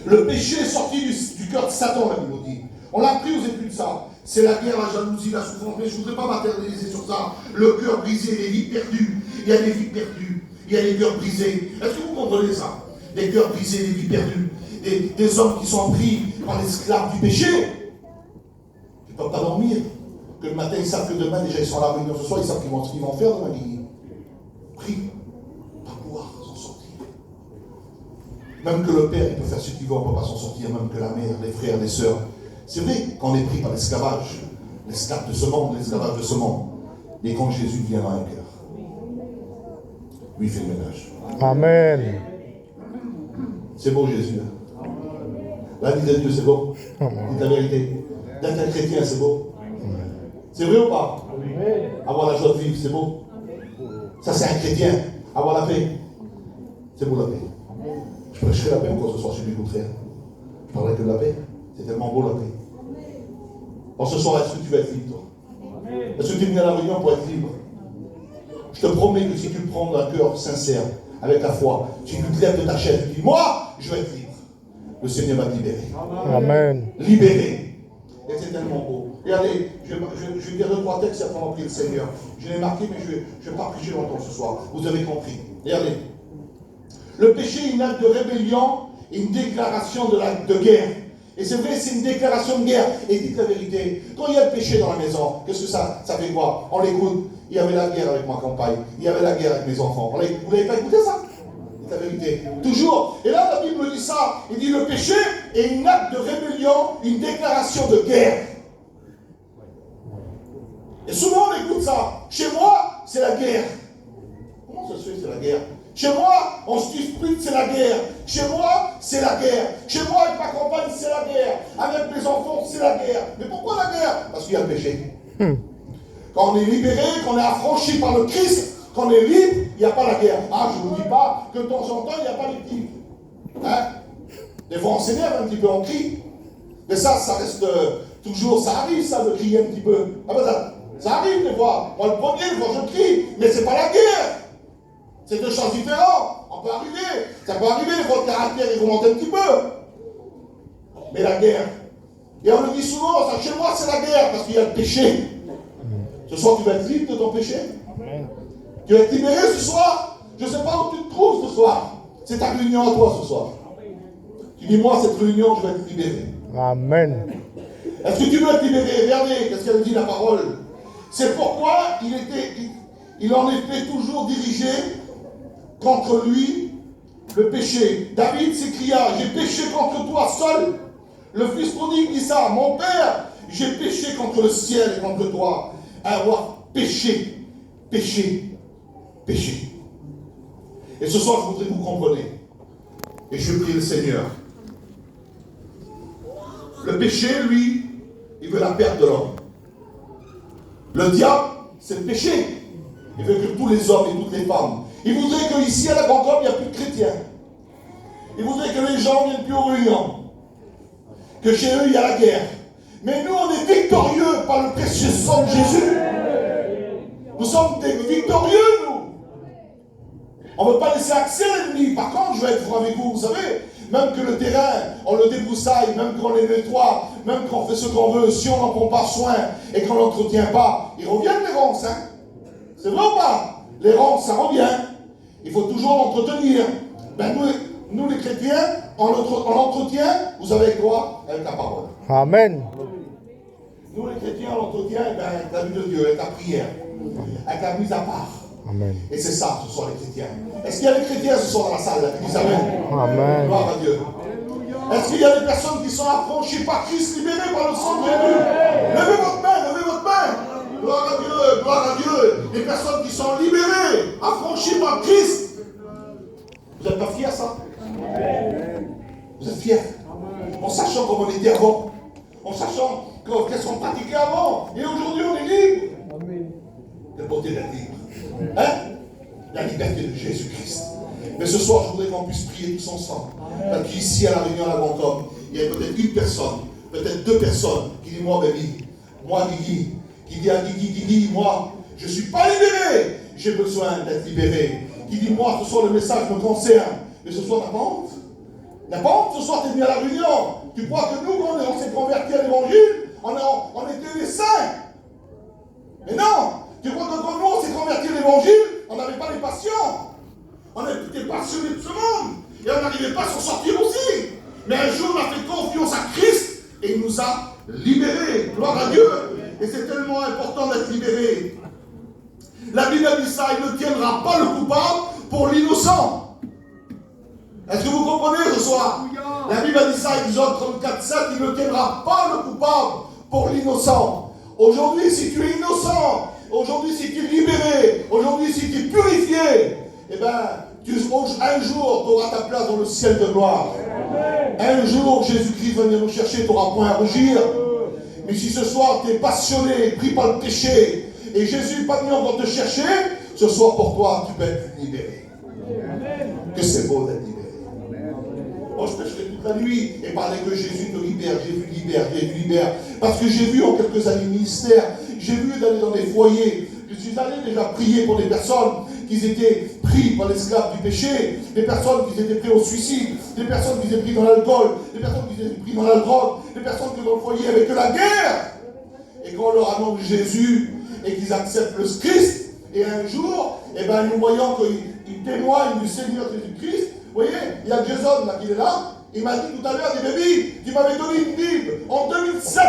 Le péché est sorti du cœur de Satan, la Bible dit. On l'a appris aux études ça. C'est la guerre, la jalousie, la souffrance. Mais je ne voudrais pas m'attarder sur ça. Le cœur brisé, les vies perdues. Il y a des vies perdues. Il y a des cœurs brisés. Est-ce que vous comprenez ça? Des cœurs brisés, des vies perdues. Des hommes qui sont pris par l'esclave du péché. Ils ne peuvent pas dormir. Que le matin, ils savent que demain, déjà, ils sont à la réunion ce soir, ils savent qu'ils vont faire demain. Pris. Pas pouvoir s'en sortir. Même que le père, il peut faire ce qu'il veut, on ne peut pas s'en sortir. Même que la mère, les frères, les sœurs. C'est vrai qu'on est pris par l'esclavage. L'esclave de ce monde, l'esclavage de ce monde. Mais quand Jésus vient dans un cœur, lui, il fait le ménage. Amen. C'est beau, Jésus. Hein? La vie de Dieu, c'est beau. C'est la vérité. D'être un chrétien, c'est beau. C'est vrai ou pas? Avoir la joie de vivre, c'est beau. Ça, c'est un chrétien. Avoir la paix. C'est beau la paix. Je prêcherai la paix encore ce soir, je m'écouterai. Je parlerai que de la paix. C'est tellement beau la paix. Alors ce soir, est-ce que tu vas être libre, toi? Est-ce que tu es venu à la réunion pour être libre? Je te promets que si tu le prends d'un cœur sincère, avec la foi, si tu te lèves de ta chaise, tu dis, moi, je vais être libre. Le Seigneur va te libérer. Amen. Libéré. Et c'est tellement beau. Regardez, je vais dire 2-3 textes et après on va prier le Seigneur. Je l'ai marqué, mais je ne vais pas prêcher longtemps ce soir. Vous avez compris. Regardez. Le péché est une acte de rébellion et une déclaration de guerre. Et c'est vrai, c'est une déclaration de guerre. Et dites la vérité, quand il y a le péché dans la maison, qu'est-ce que ça fait quoi? On l'écoute. Il y avait la guerre avec ma compagne. Il y avait la guerre avec mes enfants. Vous n'avez pas écouté ça? C'est la vérité. Toujours. Et là, la Bible dit ça. Il dit le péché est une acte de rébellion, une déclaration de guerre. Et souvent, on écoute ça. Chez moi, c'est la guerre. Comment ça se fait, c'est la guerre? Chez moi, on se dispute, c'est la guerre. Chez moi, c'est la guerre. Chez moi, avec ma compagne, c'est la guerre. Avec mes enfants, c'est la guerre. Mais pourquoi la guerre? Parce qu'il y a le péché. Quand on est libéré, quand on est affranchi par le Christ, quand on est libre, il n'y a pas la guerre. Ah, je ne vous dis pas que de temps en temps, il n'y a pas les petits. Hein? Des fois, on s'énerve un petit peu, on crie. Mais ça reste toujours, ça arrive, ça, de crier un petit peu. Ah ben ça arrive des fois. Moi, le premier, des fois, je crie. Mais c'est pas la guerre. C'est deux choses différentes. On peut arriver. Ça peut arriver, des fois, le caractère, il remonte un petit peu. Mais la guerre. Et on le dit souvent, ça, chez moi, c'est la guerre, parce qu'il y a le péché. Ce soir, tu vas être libre de ton péché. Tu vas être libéré ce soir. Je ne sais pas où tu te trouves ce soir. C'est ta réunion à toi ce soir. Tu dis, moi, cette réunion, je vais être libéré. Amen. Est-ce que tu veux être libéré? Regardez, qu'est-ce qu'elle dit la parole? C'est pourquoi il en était toujours dirigé contre lui le péché. David s'écria, j'ai péché contre toi seul. Le fils prodigue dit ça, mon père, j'ai péché contre le ciel et contre toi. Avoir péché, péché, péché. Et ce soir, je voudrais que vous compreniez. Et je prie le Seigneur. Le péché, lui, il veut la perte de l'homme. Le diable, c'est le péché. Il veut que tous les hommes et toutes les femmes. Il voudrait qu'ici, à la Grande-Homme, il n'y a plus de chrétiens. Il voudrait que les gens ne viennent plus aux réunions. Que chez eux, il y a la guerre. Mais nous, on est victorieux par le précieux sang de Jésus. Nous sommes des victorieux, nous. On ne veut pas laisser accès à l'ennemi. Par contre, je vais être franc avec vous, vous savez, même que le terrain, on le débroussaille, même qu'on le nettoie, même qu'on fait ce qu'on veut, si on n'en prend pas soin et qu'on ne l'entretient pas, ils reviennent les ronces, hein. C'est vrai ou pas? Les ronces, ça revient. Il faut toujours l'entretenir. Ben nous les chrétiens, on l'entretient, vous savez quoi? Avec la parole. Amen. Nous les chrétiens, on l'entretient avec la vue de Dieu, avec la prière, avec la mise à part. Amen. Et c'est ça, ce sont les chrétiens. Est-ce qu'il y a des chrétiens ce soir dans la salle là, qui disent Amen? Amen. Gloire à Dieu. Est-ce qu'il y a des personnes qui sont affranchies par Christ, libérées par le sang de Jésus? Levez votre main, levez votre main. Gloire à Dieu, gloire à Dieu. Des personnes qui sont libérées, affranchies par Christ. Vous n'êtes pas fiers, ça? Vous êtes fiers? En sachant comment on était avant, en sachant qu'est-ce qu'on pratiquait avant, et aujourd'hui on est libre. Quelle beauté d'être libre. Hein? La liberté de Jésus-Christ. Mais ce soir, je voudrais qu'on puisse prier tous ensemble. Parce qu'ici, à la réunion à la Grande-Homme, il y a peut-être une personne, peut-être deux personnes qui disent, moi, Baby, moi, Guigui, qui dit à Guigui, moi, je ne suis pas libéré, j'ai besoin d'être libéré. Qui dit, moi, ce soir, le message me concerne. Mais ce soir, t'as pas honte? T'as pas honte? Ce soir, tu es venu à la réunion. Tu crois que nous, quand on s'est convertis à l'évangile, on était des saints. Mais non! Tu crois que quand nous, on s'est convertis à l'évangile, on n'avait pas les passions. On était passionnés de ce monde. Et on n'arrivait pas à s'en sortir aussi. Mais un jour, on a fait confiance à Christ et il nous a libérés. Gloire à Dieu. Et c'est tellement important d'être libéré. La Bible dit ça, il ne tiendra pas le coupable pour l'innocent. Est-ce que vous comprenez ce soir? La Bible dit ça, Exode 34:7, il ne tiendra pas le coupable pour l'innocent. Aujourd'hui, si tu es innocent, aujourd'hui, si tu es libéré, aujourd'hui, si tu es purifié, eh bien, un jour, tu auras ta place dans le ciel de gloire. Un jour, Jésus-Christ va venir nous chercher, tu n'auras point à rougir. Mais si ce soir, tu es passionné, pris par le péché, et Jésus n'est pas venu encore te chercher, ce soir, pour toi, tu peux être libéré. Que c'est beau d'être libéré. Moi, je pêcherai toute la nuit et parler que Jésus te libère, Jésus libère. Parce que j'ai vu en quelques années ministère, j'ai vu d'aller dans des foyers. Je suis allé déjà prier pour des personnes qui étaient pris par l'esclave du péché, des personnes qui étaient pris au suicide, des personnes qui étaient pris dans l'alcool, des personnes qui étaient pris dans la drogue, des personnes qui dans le foyer avec la guerre. Et quand on leur annonce Jésus et qu'ils acceptent le Christ, et un jour, eh ben, nous voyons qu'ils témoignent du Seigneur Jésus-Christ. Vous voyez, il y a Jason là qui est là. Il m'a dit tout à l'heure, il dit, Baby, tu m'avais donné une Bible en 2007.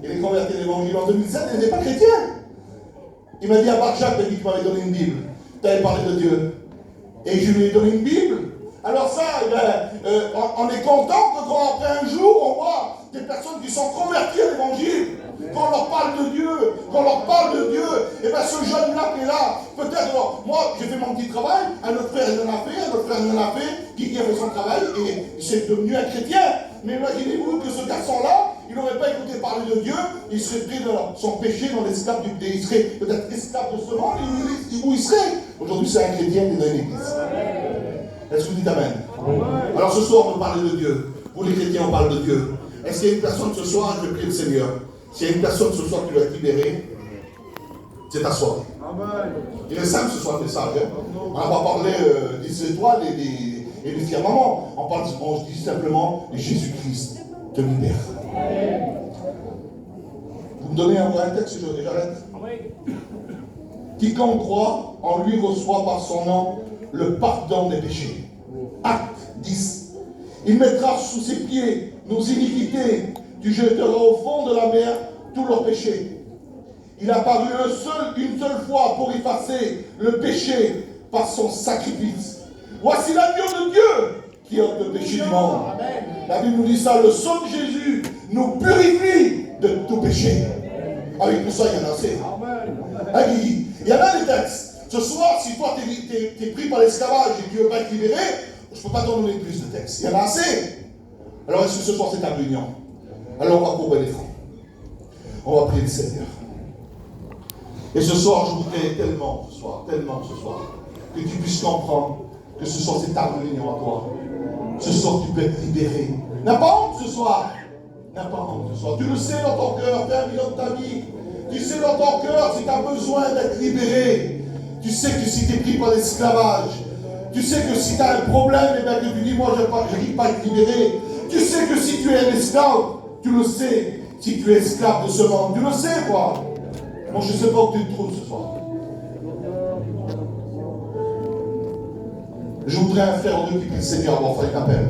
Il est converti à l'évangile en 2007, il n'était pas chrétien. Il m'a dit à part Jacques, tu m'avais donné une Bible. Tu avais parlé de Dieu. Et je lui ai donné une Bible. Alors ça, eh ben, on est content que quand après un jour, on voit des personnes qui sont converties à l'évangile. Quand on leur parle de Dieu, et bien ce jeune-là qui est là, peut-être, alors, moi j'ai fait mon petit travail, un autre frère il en a fait, qui a fait son travail, et c'est devenu un chrétien. Mais imaginez-vous que ce garçon-là, il n'aurait pas écouté parler de Dieu, il serait pris dans son péché, dans l'esclave il serait peut-être esclave de ce monde, où il serait. Aujourd'hui c'est un chrétien qui est dans l'église. Est-ce que vous dites Amen? Alors ce soir on va parler de Dieu. Pour les chrétiens on parle de Dieu. Est-ce qu'il y a une personne ce soir, je vais prier le Seigneur. S'il y a une personne ce soir qui doit être libérée, c'est ta soirée. Il est simple ce soir le message. Hein? On va parler des étoiles et des firmaments. On dit simplement Jésus-Christ te libère. Vous me donnez un texte et j'arrête. Quiconque croit en lui reçoit par son nom le pardon des péchés. Acte 10. Il mettra sous ses pieds nos iniquités. Tu jetteras au fond de la mer tous leurs péchés. Il a paru une seule fois pour effacer le péché par son sacrifice. Voici l'agneau de Dieu qui ôte le péché du monde. La Bible nous dit ça, le sang de Jésus nous purifie de tout péché. Avec tout ça, il y en a assez. Il y en a des textes. Ce soir, si toi t'es pris par l'esclavage et que tu ne veux pas être libéré, je ne peux pas t'en donner plus de textes. Il y en a assez. Alors est-ce que ce soir c'est ta réunion? Alors on va courber les francs. On va prier le Seigneur. Et ce soir, je voudrais tellement ce soir, que tu puisses comprendre que ce soir c'est ta réunion à toi. Ce soir tu peux être libéré. N'as pas honte ce soir. N'as pas honte ce soir. Tu le sais dans ton cœur, fais un bilan de ta vie. Tu sais dans ton cœur si tu as besoin d'être libéré. Tu sais que si tu es pris par l'esclavage, tu sais que si tu as un problème, et bien que tu dis moi je n'arrive pas à être libéré. Tu sais que si tu es un esclave, tu le sais. Si tu es esclave de ce monde, tu le sais quoi. Moi je ne sais pas où tu te trouves ce soir. Je voudrais un frère ou deux qui prie le Seigneur avant de faire un appel.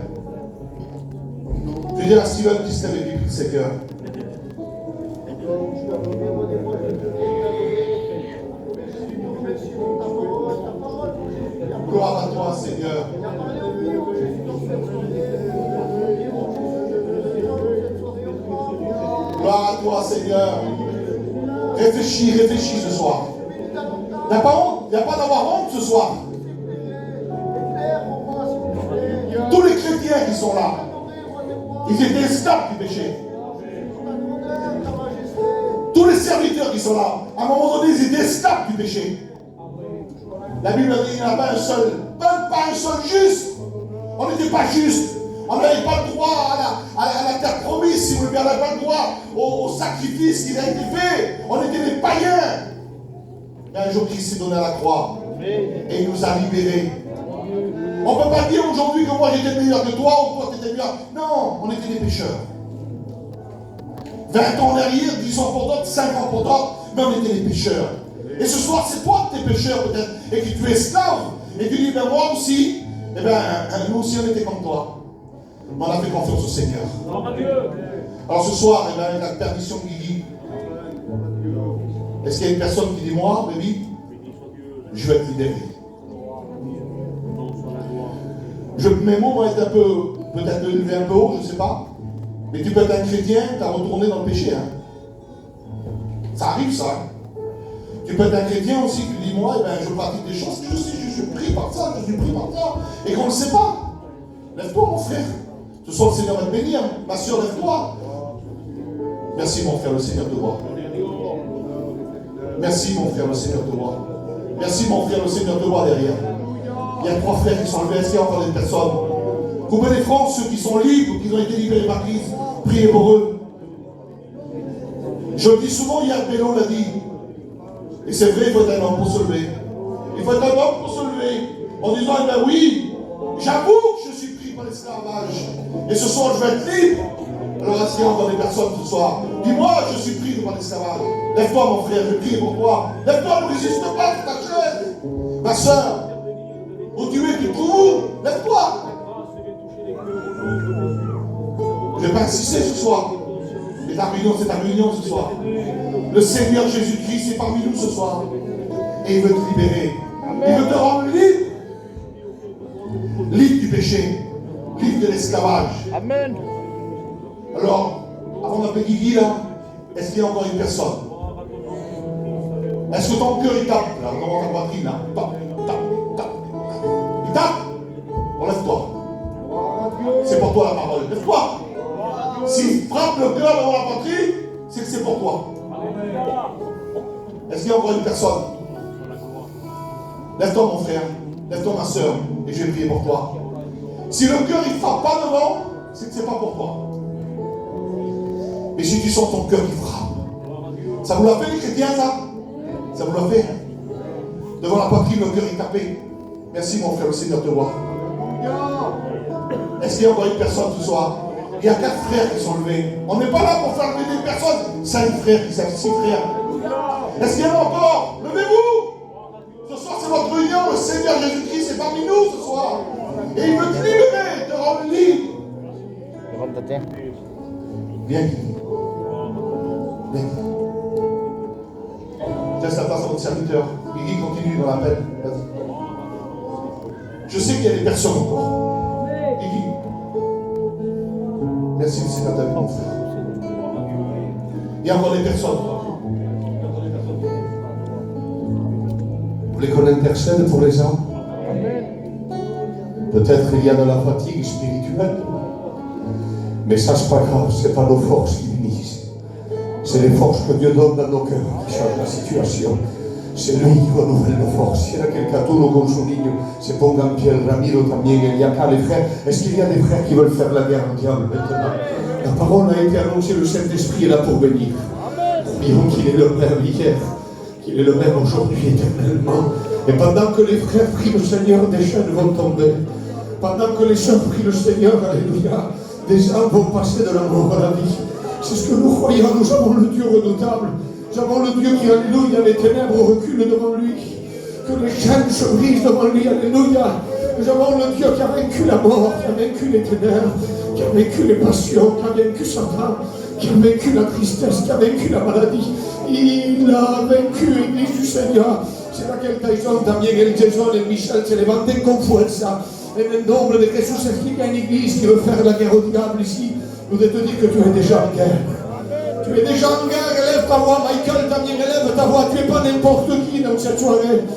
Je vais dire à Steven qui se lève et qui prie le Seigneur. Gloire à toi, Seigneur. Gloire à toi, Seigneur. Réfléchis ce soir. Il n'y a pas honte, il n'y a pas d'avoir honte ce soir. Tous les chrétiens qui sont là, ils étaient esclaves du péché. Tous les serviteurs qui sont là, à un moment donné, ils étaient esclaves du péché. La Bible dit qu'il n'y en a pas un seul, même pas un seul juste. On n'était pas juste. On n'avait pas le droit à la terre promise, si vous voulez bien. On n'avait pas le droit au sacrifice qui a été fait. On était des païens. Mais un jour, Christ s'est donné à la croix. Et il nous a libérés. On ne peut pas dire aujourd'hui que moi j'étais meilleur que toi ou toi tu étais meilleur. Non, on était des pécheurs. 20 ans en arrière, 10 ans pour d'autres, 5 ans pour d'autres, mais on était des pécheurs. Et ce soir, c'est toi que tu es pécheur peut-être, et que tu es esclave, et tu dis, ben moi aussi, eh ben, nous aussi on était comme toi. Mais on a fait confiance au Seigneur. Alors ce soir, eh ben, la permission qui dit, est-ce qu'il y a une personne qui dit, moi, baby, je vais être libéré. Mes mots vont être un peu, peut-être élevés un peu haut, je ne sais pas. Mais tu peux être un chrétien, tu as retourné dans le péché. Hein. Ça arrive, ça. Tu peux être un chrétien aussi, tu dis, moi, eh ben, je pratique des choses, je sais, je suis pris par ça, et qu'on ne le sait pas. Lève-toi, mon frère. Ce soir, le Seigneur va te bénir. Ma soeur, lève-toi. Merci, mon frère, le Seigneur te voit. Merci, mon frère, le Seigneur te voit. Merci, mon frère, le Seigneur te voit derrière. Il y a 3 frères qui sont levés. Est-ce qu'il y a encore des personnes? Coupez les francs, ceux qui sont libres, qui ont été libérés par Christ. Priez pour eux. Je le dis souvent, hier, Bélo l'a dit. Et c'est vrai, il faut être un homme pour se lever. Il faut être un homme pour se lever. En disant, eh bien oui, j'avoue que je suis pris par l'esclavage. Et ce soir, je vais être libre. Alors, est-ce qu'il y a encore des personnes ce soir? Dis-moi, je suis pris par l'esclavage. Lève-toi, mon frère, je prie pour toi. Lève-toi, ne résiste pas de ta chaise. Ma soeur, où tu es, tu trouves, lève-toi. Je ne vais pas insister ce soir. Mais ta réunion, c'est ta réunion ce soir. Le Seigneur Jésus-Christ est parmi nous ce soir. Et il veut te libérer. Il veut te rendre libre. Libre du péché. Libre de l'esclavage. Amen. Alors, qu'on appelle Guigui là? Est-ce qu'il y a encore une personne? Est-ce que ton cœur il tape là, dans ta poitrine là? Tape. Il tape? Relève-toi. C'est pour toi la parole. Lève-toi. S'il frappe le cœur dans la poitrine, c'est que c'est pour toi. Est-ce qu'il y a encore une personne? Lève-toi mon frère, lève-toi ma soeur, et je vais prier pour toi. Si le cœur il ne frappe pas devant, c'est que c'est pas pour toi. Mais si tu sens ton cœur qui frappe, ça vous l'a fait les chrétiens ça? Ça vous l'a fait? Devant la poitrine, le cœur est tapé. Merci mon frère, le Seigneur te voit. Est-ce qu'il y a encore une personne ce soir? Il y a 4 frères qui sont levés. On n'est pas là pour faire lever des personnes. 5 frères qui savent, 6 frères. Est-ce qu'il y en a encore? Levez-vous! Ce soir c'est votre union, le Seigneur Jésus-Christ est parmi nous ce soir. Et il veut te libérer, te rendre libre. Viens. Viens. Laisse la place à votre serviteur. Guigui continue dans l'appel. Vas-y. Je sais qu'il y a des personnes encore. Guigui. Merci, c'est pas ta vie, mon frère. Il y a encore des personnes. Vous voulez qu'on intercède pour les gens? Peut-être il y a de la fatigue spirituelle. Mais ça, c'est pas grave, c'est pas nos forces qui unissent. C'est les forces que Dieu donne dans nos cœurs qui changent la situation. C'est lui qui renouvelle nos forces. Il y a quelqu'un, tous nos consolignes, c'est Pongan, Pierre, Ramiro, Tamien, Eliaka, les frères. Est-ce qu'il y a des frères qui veulent faire la guerre au diable maintenant? La parole a été annoncée, le Saint-Esprit est là pour bénir. Croyons qu'il est le même hier, qu'il est le même aujourd'hui éternellement. Et pendant que les frères prient le Seigneur, des chaînes vont tomber. Pendant que les sœurs prient le Seigneur, alléluia, des âmes vont passer de la mort à la vie. C'est ce que nous croyons, nous avons le Dieu redoutable. Nous avons le Dieu qui, alléluia, les ténèbres reculent devant lui. Que les chaînes se brisent devant lui, alléluia. Nous avons le Dieu qui a vaincu la mort, qui a vaincu les ténèbres, qui a vaincu les passions, qui a vaincu Satan, qui a vaincu la tristesse, qui a vaincu la maladie. Il a vaincu l'Église du Seigneur. C'est laquelle Tyson, Damien, el Jason et Michel se levanten con fuerza. En el nombre de Jésus, il y a une église qui veut faire la guerre au diable ici. Je voudrais te dire que tu es déjà en guerre. Tu es déjà en guerre, élève ta voix, Michael, Damien, élève ta voix. Tu n'es pas n'importe qui dans cette soirée.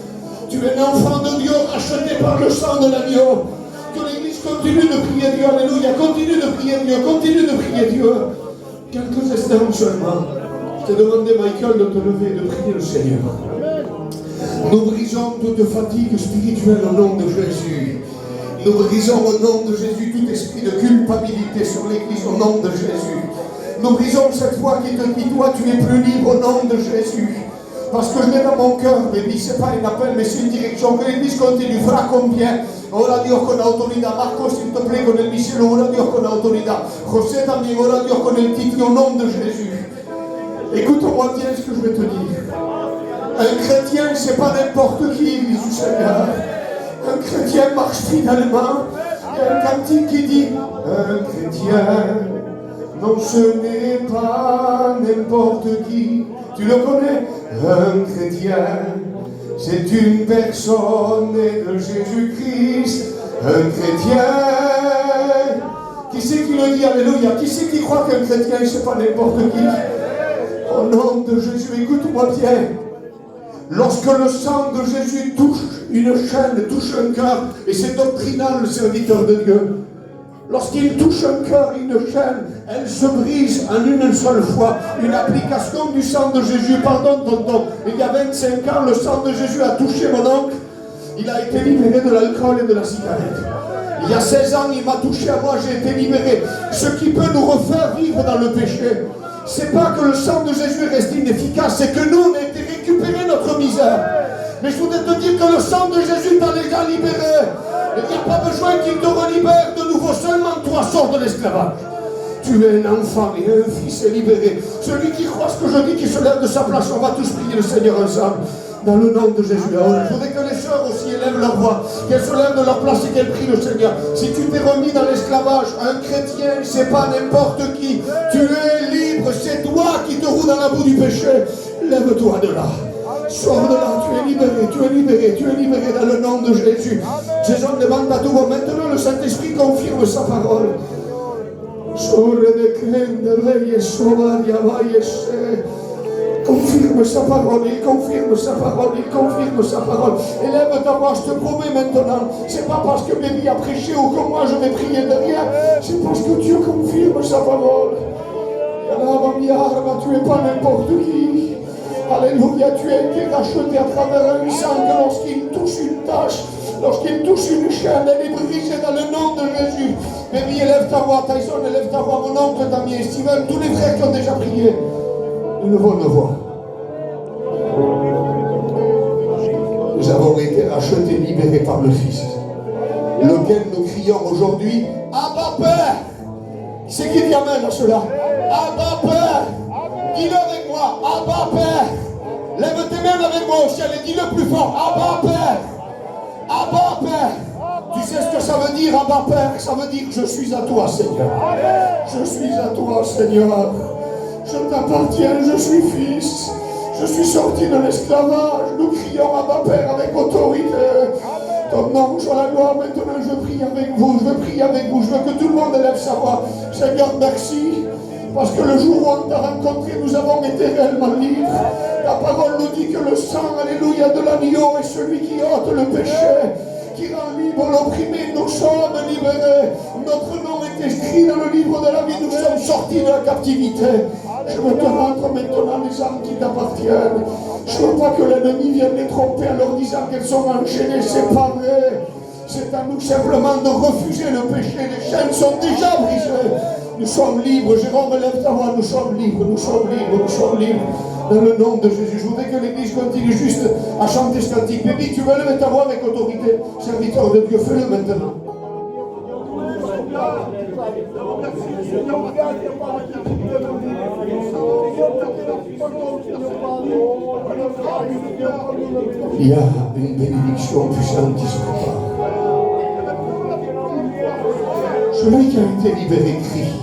Tu es un enfant de Dieu, racheté par le sang de l'agneau. Que l'église continue de prier Dieu, alléluia. Continue de prier Dieu, continue de prier Dieu. Quelques instants seulement. Je t'ai demandé, Michael, de te lever et de prier le Seigneur. Nous brisons toute fatigue spirituelle au nom de Jésus. Nous brisons au nom de Jésus tout esprit de culpabilité sur l'Église au nom de Jésus. Nous brisons cette foi qui te dit, toi tu es plus libre au nom de Jésus. Parce que je l'ai dans mon cœur, baby, c'est pas un appel, mais c'est une direction. Que l'Église continue, fra combien? Ora Dios con autoridad. Marcos, s'il te plaît, con el misil, ora Dios con autoridad. José también, ora Dios con el título au nom de Jésus. Écoute-moi bien ce que je vais te dire. Un chrétien, c'est pas n'importe qui, l'Église du Seigneur. Un chrétien marche fidèlement. Il y a un cantique qui dit un chrétien, non, ce n'est pas n'importe qui. Tu le connais? Un chrétien, c'est une personne née de Jésus-Christ. Un chrétien. Qui c'est qui le dit? Alléluia. Qui c'est qui croit qu'un chrétien, c'est pas n'importe qui? Au nom de Jésus, écoute-moi bien. Lorsque le sang de Jésus touche une chaîne, touche un cœur, et c'est doctrinal le serviteur de Dieu, lorsqu'il touche un cœur, une chaîne, elle se brise en une seule fois. Une application du sang de Jésus, pardon tonton, il y a 25 ans, le sang de Jésus a touché mon oncle, il a été libéré de l'alcool et de la cigarette. Il y a 16 ans, il m'a touché à moi, j'ai été libéré. Ce qui peut nous refaire vivre dans le péché, c'est pas que le sang de Jésus reste inefficace, c'est que nous, on a été récupérés notre misère. Mais je voudrais te dire que le sang de Jésus t'a déjà libéré. Il n'y a pas besoin qu'il te relibère de nouveau. Seulement toi sors de l'esclavage. Tu es un enfant et un fils est libéré. Celui qui croit ce que je dis, qui se lève de sa place, on va tous prier le Seigneur ensemble. Dans le nom de Jésus. Je voudrais que les sœurs aussi élèvent leur voix, qu'elles se lèvent de leur place et qu'elles prient le Seigneur. Si tu t'es remis dans l'esclavage, un chrétien, c'est pas n'importe qui. Tu es libre, c'est toi qui te roules dans la boue du péché. Lève-toi de là. Sors de là, tu es libéré, tu es libéré, tu es libéré dans le nom de Jésus. Ces hommes demandent à tout. Maintenant, le Saint-Esprit confirme sa parole. Confirme sa parole, il confirme sa parole, il confirme sa parole. Élève ta voix, je te promets maintenant. C'est pas parce que Bébi a prêché ou que moi je vais prier derrière. C'est parce que Dieu confirme sa parole. Tu n'es pas n'importe qui. Alléluia, tu as été racheté à travers un sang que lorsqu'il touche une tâche, lorsqu'il touche une chaîne, elle est brisée dans le nom de Jésus. Bébi, élève ta voix, Tyson, élève ta voix, mon oncle, Damien, Steven, tous les frères qui ont déjà prié. Nous levons nos voix. Nous avons été rachetés, libérés par le Fils, lequel nous crions aujourd'hui, Abba Père. C'est qui dit amen à cela? Abba Père. Dis-le avec moi, Abba Père. Lève tes mains avec moi au ciel et dis-le plus fort, Abba Père. Abba Père. Tu sais ce que ça veut dire, Abba Père? Ça veut dire je suis à toi, Seigneur. Je suis à toi, Seigneur. Je t'appartiens, je suis fils. Je suis sorti de l'esclavage. Nous crions Abba Père avec autorité. Ton nom soit la gloire. Maintenant, je prie avec vous. Je veux prier avec vous. Je veux que tout le monde élève sa voix. Seigneur, merci. Parce que le jour où on t'a rencontré, nous avons été réellement libres. Ta parole nous dit que le sang, alléluia, de l'agneau est celui qui ôte le péché, qui rend libre l'opprimé. Nous sommes libérés. Notre nom est inscrit dans le livre de la vie. Nous sommes sortis de la captivité. Je veux te rendre maintenant les âmes qui t'appartiennent. Je ne veux pas que l'ennemi vienne les tromper en leur disant qu'elles sont enchaînées, séparées. C'est à nous simplement de refuser le péché. Les chaînes sont déjà brisées. Nous sommes libres. Jérôme, lève ta voix. Nous sommes libres, nous sommes libres, nous sommes libres. Dans le nom de Jésus. Je voudrais que l'Église continue juste à chanter ce cantique. Bébi, tu veux lever ta voix avec autorité. Serviteur de Dieu, fais-le maintenant. Il y a une bénédiction puissante qui se prépare. Celui qui a été libéré crie.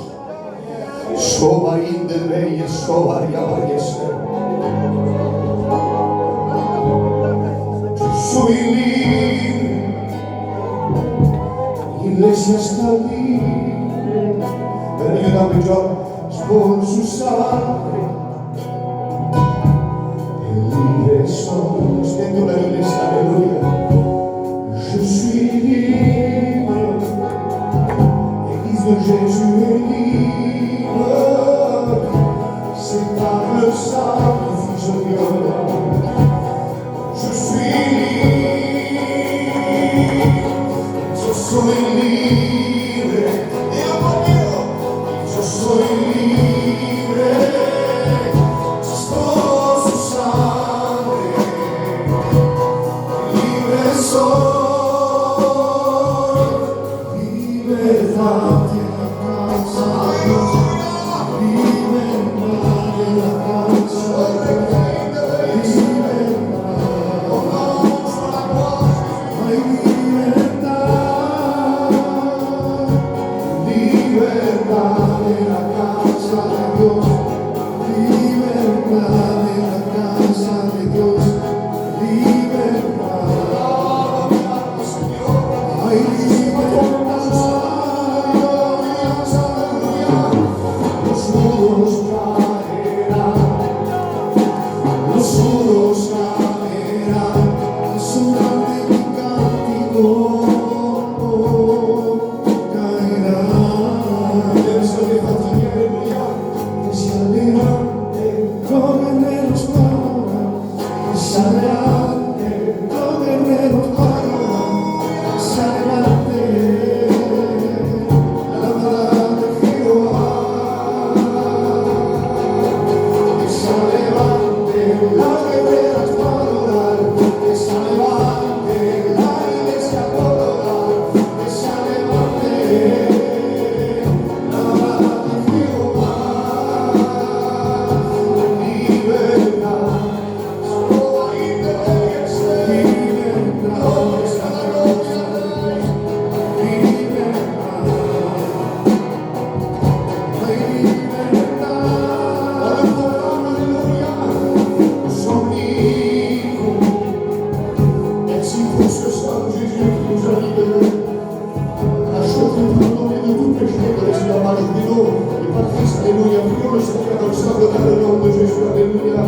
Soba indele, soba yabayese. Je suis libre. Iglesia está libre. Ayúdame, John, por su sangre. Libre soy. Extiendo la iglesia, aleluya. Je suis libre. L'église de Jésus est libre. C'est par le sang du Fils de Dieu. Je suis libre. Je suis libre. Et encore mieux. Je suis libre. Por su sangre. Libre soy. Libertad. son cœur dans le sang dans le nom de Jésus. Alléluia.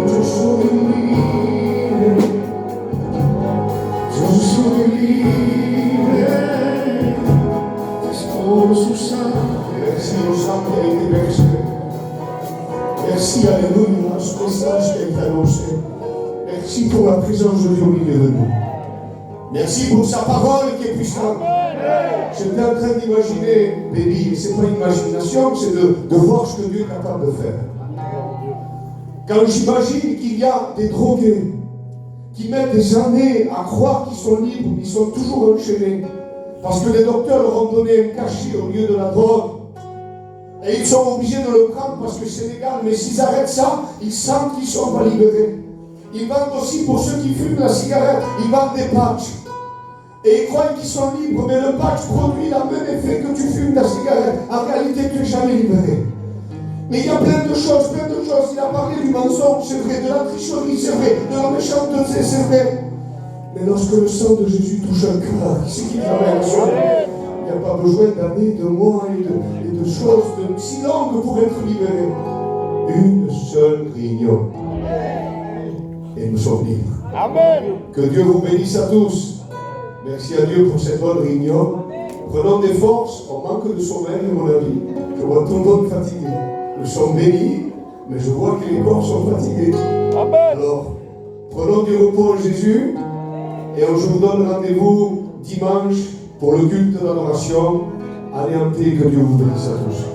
Je suis libre. Je suis libre. Sous ça. Merci au sang qui a été versé. Merci, alléluia, ce message qui a été annoncé. Merci pour la présence de Dieu au milieu de nous. Merci pour sa parole qui est puissante. J'étais en train d'imaginer, Béni, et ce n'est pas une imagination, c'est de voir ce que Dieu est capable de faire. Quand j'imagine qu'il y a des drogués qui mettent des années à croire qu'ils sont libres, ils sont toujours enchaînés. Parce que les docteurs leur ont donné un cachet au lieu de la drogue. Et ils sont obligés de le prendre parce que c'est légal. Mais s'ils arrêtent ça, ils sentent qu'ils ne sont pas libérés. Ils vendent aussi, pour ceux qui fument la cigarette, ils vendent des patchs. Et ils croient qu'ils sont libres, mais le patch produit le même effet que tu fumes la cigarette. En réalité, tu n'es jamais libéré. Mais il y a plein de choses, plein de choses. Il a parlé du mensonge, c'est vrai, de la tricherie, c'est vrai, de la méchanceté, c'est vrai. Mais lorsque le sang de Jésus touche un cœur, c'est qu'il amène sur lui. Il n'y a pas besoin d'années, de mois et de choses de si longues pour être libéré. Une seule réunion. Et nous sommes libres. Amen. Que Dieu vous bénisse à tous. Merci à Dieu pour cette bonne réunion. Prenons des forces. On manque de sommeil, à mon avis. Je vois tout le monde fatigué. Nous sommes bénis, mais je vois que les corps sont fatigués. Amen. Alors, prenons du repos en Jésus. Et je vous donne rendez-vous dimanche pour le culte d'adoration. Allez en paix, que Dieu vous bénisse à tous.